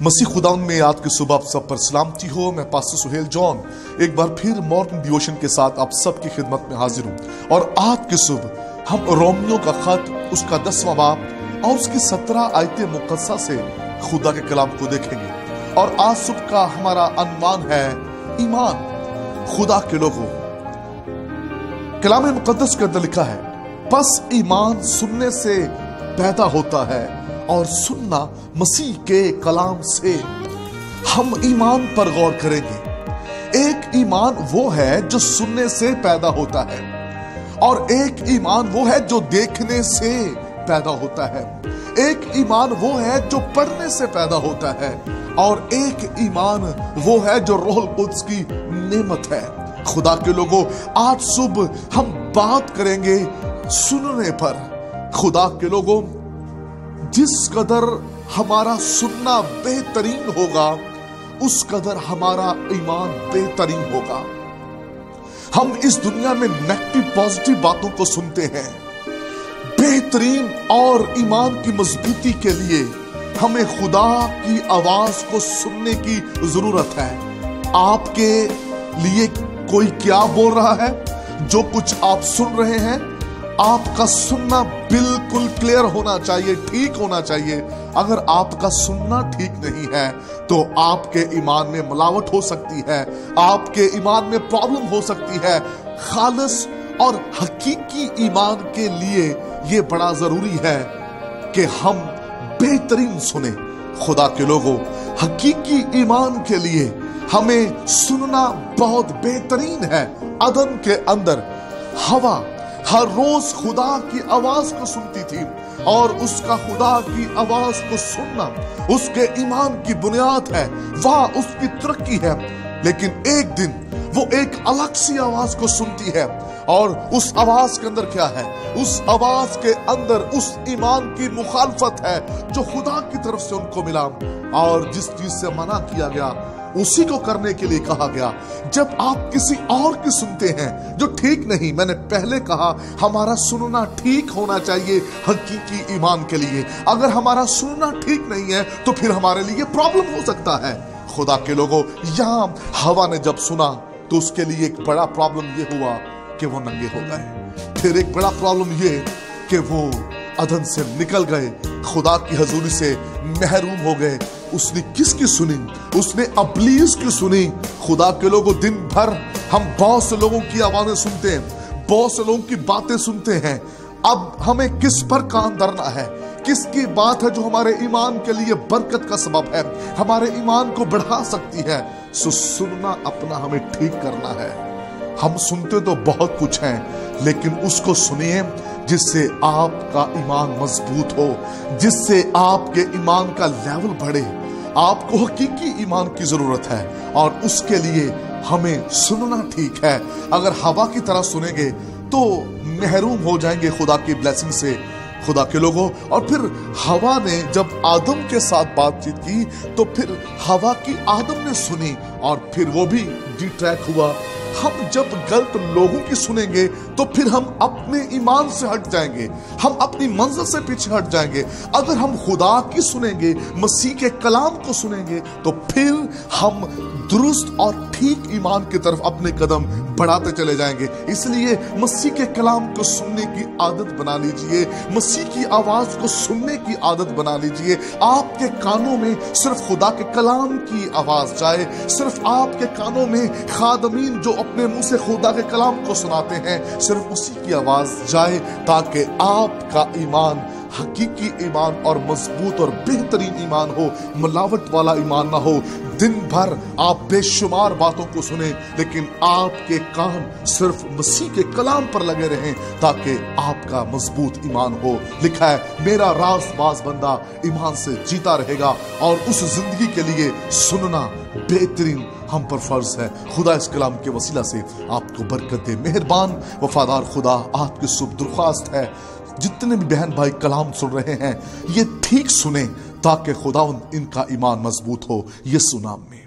मसीह खुदावन में आज की सुबह आप सब पर सलामती हो। मैं पास्टर सुहेल जॉन एक बार फिर मॉर्निंग डिवोशन के साथ आप सबकी खिदमत में हाजिर हूँ। और आज की सुबह हम रोमियो का खत उसका 10वां बाब और उसकी 17 आयतें मुकद्दसा से खुदा के कलाम को देखेंगे। और आज सुबह का हमारा अनुमान है ईमान। खुदा के लोगों, कलाम मुकद्दस के अंदर लिखा है, बस ईमान सुनने से पैदा होता है और सुनना मसीह के कलाम से। हम ईमान पर गौर करेंगे। एक ईमान वो है जो सुनने से पैदा होता है और एक ईमान वो है जो देखने से पैदा होता है। एक ईमान वो है जो पढ़ने से पैदा होता है और एक ईमान वो है जो रूहुल कुद्स की नेमत है। खुदा के लोगों, आज सुबह हम बात करेंगे सुनने पर। खुदा के लोगों, जिस कदर हमारा सुनना बेहतरीन होगा उस कदर हमारा ईमान बेहतरीन होगा। हम इस दुनिया में नेगेटिव पॉजिटिव बातों को सुनते हैं। बेहतरीन और ईमान की मजबूती के लिए हमें खुदा की आवाज को सुनने की जरूरत है। आपके लिए कोई क्या बोल रहा है, जो कुछ आप सुन रहे हैं, आपका सुनना बिल्कुल क्लियर होना चाहिए, ठीक होना चाहिए। अगर आपका सुनना ठीक नहीं है तो आपके ईमान में मिलावट हो सकती है, आपके ईमान में प्रॉब्लम हो सकती है। खालिस और हकीकी ईमान के लिए यह बड़ा जरूरी है कि हम बेहतरीन सुने। खुदा के लोगों, हकीकी ईमान के लिए हमें सुनना बहुत बेहतरीन है। अदन के अंदर हवा हर रोज खुदा की आवाज को सुनती थी और उसका खुदा की आवाज को सुनना उसके ईमान की बुनियाद है, वह उसकी तरक्की है। लेकिन एक दिन वो एक अलग सी आवाज को सुनती है और उस आवाज के अंदर क्या है? उस आवाज के अंदर उस ईमान की मुखालफत है जो खुदा की तरफ से उनको मिला। और जिस चीज से मना किया गया उसी को करने के लिए कहा गया। जब आप किसी और की सुनते हैं जो ठीक नहीं, मैंने पहले कहा हमारा सुनना ठीक होना चाहिए हकीकी ईमान के लिए। अगर हमारा सुनना ठीक नहीं है तो फिर हमारे लिए प्रॉब्लम हो सकता है। खुदा के लोगों, यहाँ हवा ने जब सुना तो उसके लिए एक बड़ा प्रॉब्लम ये हुआ कि वो नंगे हो गए। फिर एक बड़ा प्रॉब्लम ये कि वो अदन से निकल गए, खुदा की हजूरी से महरूम हो गए। उसने किसकी सुनी? उसने इब्लीस की सुनी। खुदा के लोगों, दिन भर हम बहुत से लोगों की आवाजें सुनते हैं, बहुत से लोगों की बातें सुनते हैं। अब हमें किस पर कान धरना है? किसकी बात है जो हमारे ईमान के लिए बरकत का सबब है, हमारे ईमान को बढ़ा सकती है? सुनना अपना हमें ठीक करना है। हम सुनते तो बहुत कुछ हैं, लेकिन उसको सुनिए जिससे आपका ईमान मजबूत हो, जिससे आपके ईमान का लेवल बढ़े। आपको हकीकी ईमान की जरूरत है और उसके लिए हमें सुनना ठीक है। अगर हवा की तरह सुनेंगे तो महरूम हो जाएंगे खुदा की ब्लेसिंग से। खुदा के लोगों, और फिर हवा ने जब आदम के साथ बातचीत की तो फिर हवा की आदम ने सुनी और फिर वो भी डिट्रैक्ट हुआ। हम जब गलत लोगों की सुनेंगे तो फिर हम अपने ईमान से हट जाएंगे, हम अपनी मंजिल से पीछे हट जाएंगे। अगर हम खुदा की सुनेंगे, मसीह के कलाम को सुनेंगे तो फिर हम दुरुस्त और ठीक ईमान की तरफ अपने कदम बढ़ाते चले जाएंगे। इसलिए मसीह के कलाम को सुनने की आदत बना लीजिए, मसीह की आवाज को सुनने की आदत बना लीजिए। आपके कानों में सिर्फ खुदा के कलाम की आवाज जाए, सिर्फ आपके कानों में खादमीन जो अपने मुंह से खुदा के कलाम को सुनाते हैं, सिर्फ उसी की आवाज जाए, ताकि आपका ईमान हकीकी ईमान और मजबूत और बेहतरीन ईमान हो, मिलावट वाला ईमान ना हो। दिन भर आप बेशुमार बातों को सुने लेकिन आपके कान सिर्फ मसीह के कलाम पर लगे रहें, ताकि आपका मजबूत ईमान हो। लिखा है, मेरा राज़बाज़ बंदा ईमान से जीता रहेगा। और उस जिंदगी के लिए सुनना बेहतरीन हम पर फर्ज है। खुदा इस कलाम के वसीला से आपको बरकत दे। मेहरबान वफादार खुदा, आपकी शुभ दरख्वास्त है जितने भी बहन भाई कलाम सुन रहे हैं ये ठीक सुने ताकि खुदावंद इनका ईमान मजबूत हो। यीशु नाम में।